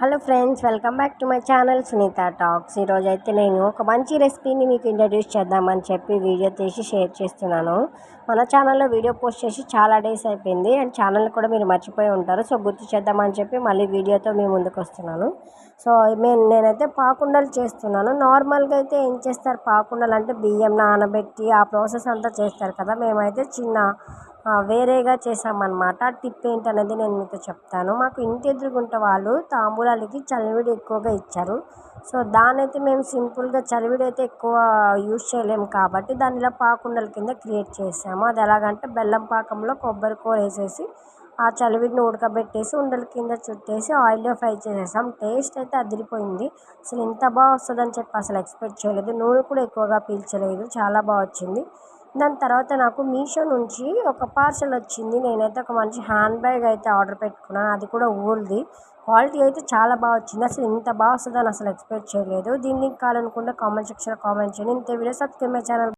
Hello friends, welcome back to my channel Sunitha talks. ఈరోజు అయితే నేను ఒక మంచి రెసిపీని మీకు ఇంట్రడ్యూస్ చేద్దామని చెప్పి వీడియో తీసి షేర్ చేస్తున్నాను. మన ఛానల్లో వీడియో పోస్ట్ చేసి చాలా డేస్ అయిపోయింది అండ్ ఛానల్ కూడా మీరు మర్చిపోయి ఉంటారు. సో గుర్తు చేద్దామని చెప్పి మళ్ళీ వీడియోతో మీ ముందుకు వస్తున్నాను. సో నేనైతే పాకుండలు చేస్తున్నాను. నార్మల్గా అయితే ఏం చేస్తారు, పాకుండలు అంటే బియ్యం నానబెట్టి ఆ ప్రాసెస్ అంతా చేస్తారు కదా. మేమైతే వేరేగా చేసామన్నమాట. టిప్ ఏంటనేది నేను మీతో చెప్తాను. మాకు ఇంటి ఎదురుగుంట వాళ్ళు తాంబూలాలకి చలివిడి ఎక్కువగా ఇచ్చారు. సో దాన్నైతే మేము సింపుల్గా చలివిడి అయితే ఎక్కువ యూజ్ చేయలేము కాబట్టి దాన్ని ఇలా పాకుండల కింద క్రియేట్ చేసాము. అది ఎలాగంటే బెల్లం పాకంలో కొబ్బరి కూర వేసేసి ఆ చలివిడిని ఉడకబెట్టేసి ఉండల కింద చుట్టేసి ఆయిల్లో ఫ్రై చేసేసాం. టేస్ట్ అయితే అదిరిపోయింది. అసలు ఇంత బాగా వస్తుందని చెప్పి అసలు ఎక్స్పెక్ట్ చేయలేదు. నూనె కూడా ఎక్కువగా పీల్చలేదు, చాలా బాగా వచ్చింది. దాని తర్వాత నాకు మీషో నుంచి ఒక పార్సల్ వచ్చింది. నేనైతే ఒక మంచి హ్యాండ్ బ్యాగ్ అయితే ఆర్డర్ పెట్టుకున్నాను. అది కూడా ఊల్ది. క్వాలిటీ అయితే చాలా బాగా వచ్చింది. అసలు ఇంత బాగా వస్తుందని అసలు ఎక్స్పెక్ట్ చేయలేదు. దీన్ని కావాలనుకుంటే కామెంట్ సెక్షన్లో కామెంట్ చేయండి. ఇంత వీడియో సబ్స్క్రైబ్ మై ఛానల్.